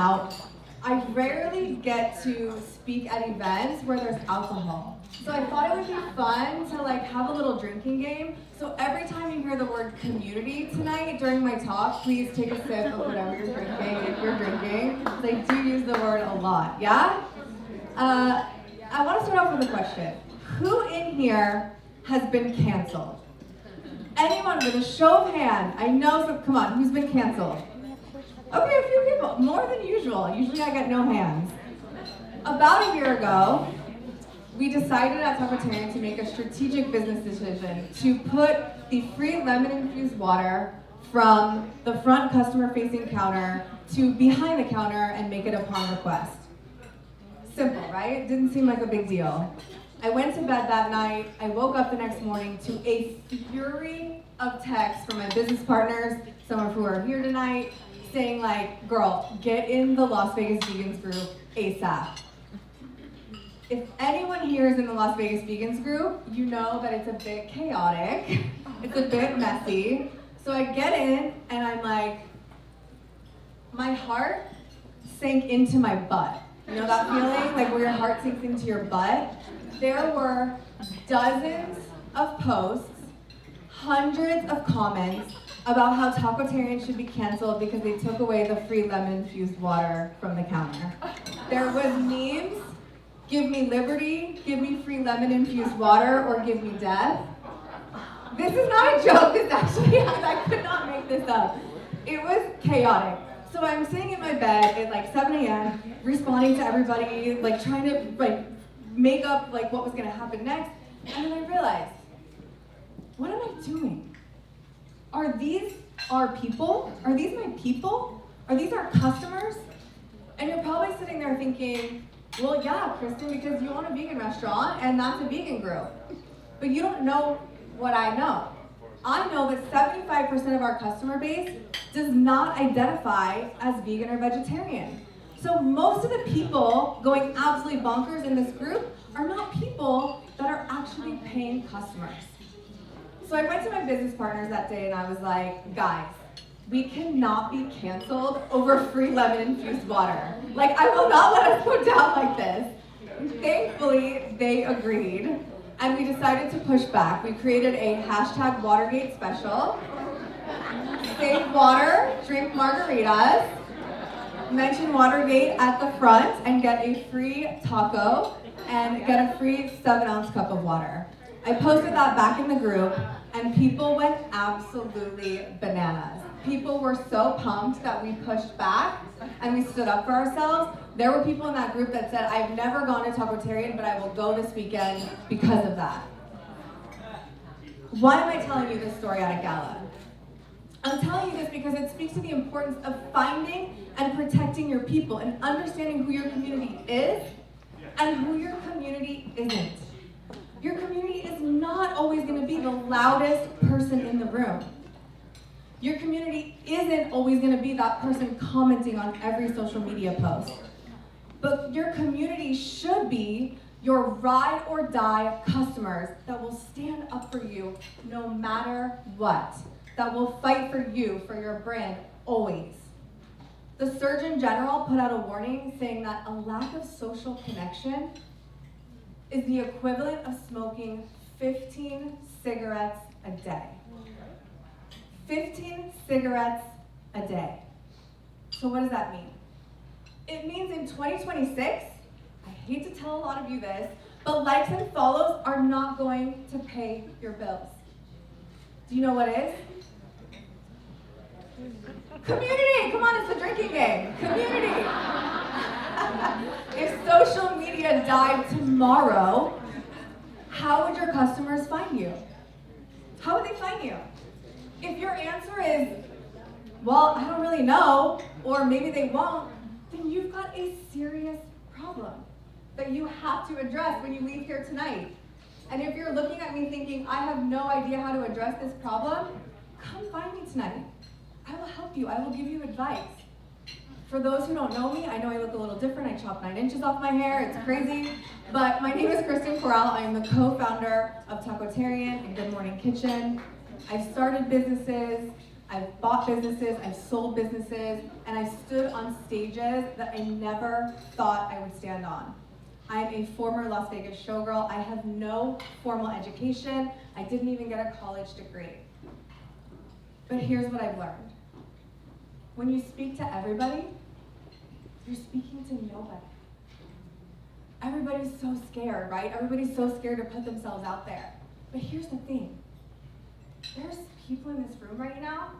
out. I rarely get to speak at events where there's alcohol. So I thought it would be fun to have a little drinking game. So every time you hear the word community tonight during my talk, please take a sip of whatever you're drinking if you're drinking. Because I do use the word a lot, yeah? I want to start off with a question. Who in here has been canceled? Anyone with a show of hand? I know some, come on, who's been canceled? Okay, a few people, more than usual. Usually I get no hands. About a year ago, we decided at Tacotarian to make a strategic business decision to put the free lemon-infused water from the front customer-facing counter to behind the counter and make it upon request. Simple, right? Didn't seem like a big deal. I went to bed that night. I woke up the next morning to a fury of texts from my business partners, some of who are here tonight, saying girl, get in the Las Vegas Vegans group ASAP. If anyone here is in the Las Vegas Vegans group, you know that it's a bit chaotic. It's a bit messy. So I get in and I'm my heart sank into my butt. You know that feeling? Where your heart sinks into your butt? There were dozens of posts, hundreds of comments about how Tacotarian should be canceled because they took away the free lemon-infused water from the counter. There was memes, give me liberty, give me free lemon-infused water, or give me death. This is not a joke, this actually happened. I could not make this up. It was chaotic. So I'm sitting in my bed at 7 a.m., responding to everybody, trying to make up what was gonna happen next. And then I realized, what am I doing? Are these our people? Are these my people? Are these our customers? And you're probably sitting there thinking, well, yeah, Kristen, because you own a vegan restaurant and that's a vegan group. But you don't know what I know. I know that 75% of our customer base does not identify as vegan or vegetarian. So most of the people going absolutely bonkers in this group are not people that are actually paying customers. So I went to my business partners that day and I was like, guys, we cannot be canceled over free lemon-infused water. I will not let us go down like this. Thankfully, they agreed and we decided to push back. We created a hashtag Watergate special. Save water, drink margaritas, mention Watergate at the front and get a free taco and get a free 7-ounce cup of water. I posted that back in the group and people went absolutely bananas. People were so pumped that we pushed back and we stood up for ourselves. There were people in that group that said, I've never gone to Tacotarian, but I will go this weekend because of that. Why am I telling you this story at a gala? I'm telling you this because it speaks to the importance of finding and protecting your people and understanding who your community is and who your community isn't. Your community is not always going to be the loudest person in the room. Your community isn't always going to be that person commenting on every social media post. But your community should be your ride or die customers that will stand up for you no matter what, that will fight for you, for your brand, always. The Surgeon General put out a warning saying that a lack of social connection is the equivalent of smoking 15 cigarettes a day. 15 cigarettes a day. So what does that mean? It means in 2026, I hate to tell a lot of you this, but likes and follows are not going to pay your bills. Do you know what is? Community! Come on, it's the drinking game. Community! If social media died tomorrow, how would your customers find you? How would they find you? If your answer is, well, I don't really know, or maybe they won't, then you've got a serious problem that you have to address when you leave here tonight. And if you're looking at me thinking, I have no idea how to address this problem, come find me tonight. I will help you. I will give you advice. For those who don't know me, I know I look a little different. I chopped 9 inches off my hair. It's crazy. But my name is Kristen Corral. I'm the co-founder of Tacotarian and Good Morning Kitchen. I've started businesses. I've bought businesses, I've sold businesses, and I've stood on stages that I never thought I would stand on. I'm a former Las Vegas showgirl. I have no formal education. I didn't even get a college degree. But here's what I've learned. When you speak to everybody, you're speaking to nobody. Everybody's so scared, right? Everybody's so scared to put themselves out there. But here's the thing. There's people in this room right now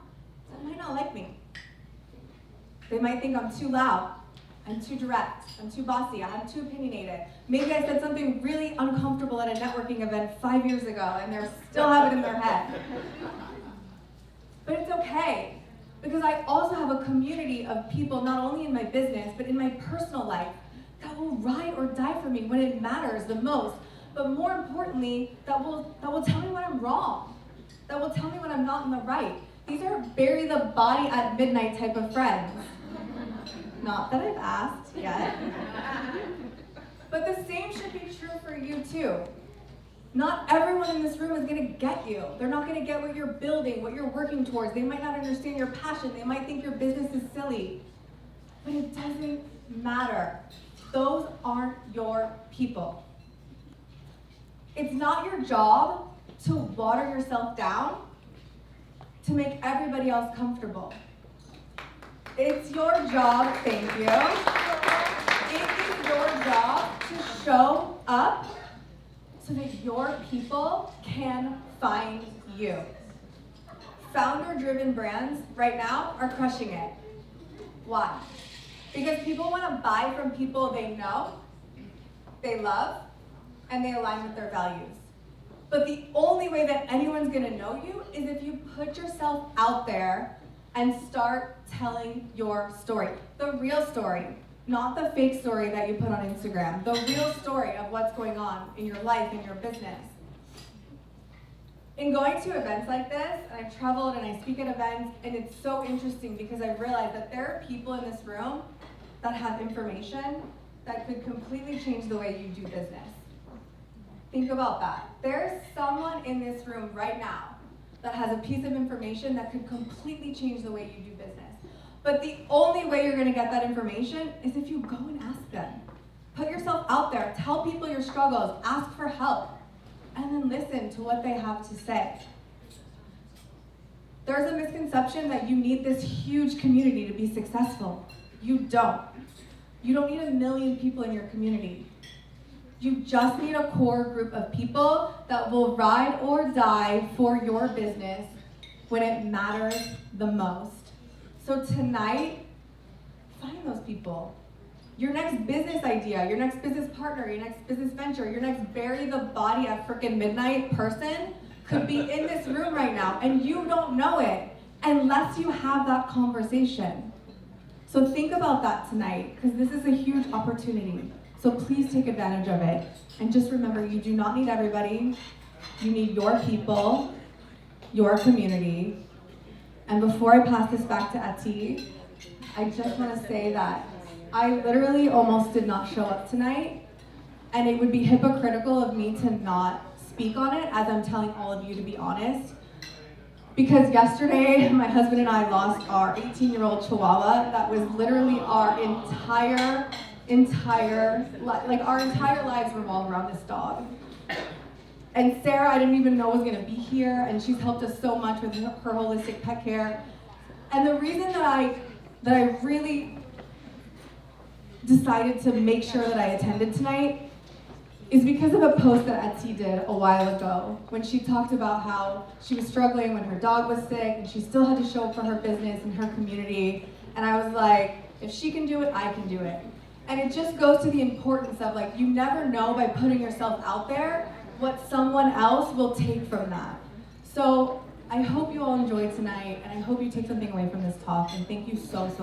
that might not like me. They might think I'm too loud, I'm too direct, I'm too bossy, I'm too opinionated. Maybe I said something really uncomfortable at a networking event 5 years ago and they still have it in their head. But it's okay, because I also have a community of people, not only in my business, but in my personal life, that will ride or die for me when it matters the most. But more importantly, that will tell me when I'm wrong, that will tell me when I'm not in the right. These are bury the body at midnight type of friends. Not that I've asked yet. But the same should be true for you too. Not everyone in this room is gonna get you. They're not gonna get what you're building, what you're working towards. They might not understand your passion. They might think your business is silly. But it doesn't matter. Those aren't your people. It's not your job to water yourself down to make everybody else comfortable. It's your job, thank you. It is your job to show up so that your people can find you. Founder-driven brands right now are crushing it. Why? Because people want to buy from people they know, they love, and they align with their values. But the only way that anyone's gonna know you is if you put yourself out there and start telling your story. The real story, not the fake story that you put on Instagram. The real story of what's going on in your life, in your business. In going to events like this, and I've traveled and I speak at events, and it's so interesting because I realized that there are people in this room that have information that could completely change the way you do business. Think about that. There's someone in this room right now that has a piece of information that could completely change the way you do business. But the only way you're gonna get that information is if you go and ask them. Put yourself out there, tell people your struggles, ask for help, and then listen to what they have to say. There's a misconception that you need this huge community to be successful. You don't. You don't need 1 million people in your community. You just need a core group of people that will ride or die for your business when it matters the most. So tonight, find those people. Your next business idea, your next business partner, your next business venture, your next bury the body at frickin' midnight person could be in this room right now, and you don't know it unless you have that conversation. So think about that tonight, because this is a huge opportunity. So please take advantage of it. And just remember, you do not need everybody. You need your people, your community. And before I pass this back to Ati, I just want to say that I literally almost did not show up tonight. And it would be hypocritical of me to not speak on it, as I'm telling all of you to be honest. Because yesterday, my husband and I lost our 18-year-old Chihuahua that was literally our entire lives revolve around this dog. And Sarah, I didn't even know was gonna be here, and she's helped us so much with her holistic pet care. And the reason that I really decided to make sure that I attended tonight is because of a post that Etsy did a while ago when she talked about how she was struggling when her dog was sick and she still had to show up for her business and her community. And I was like, if she can do it, I can do it. And it just goes to the importance of, like, you never know by putting yourself out there what someone else will take from that. So I hope you all enjoyed tonight, and I hope you take something away from this talk, and thank you so much.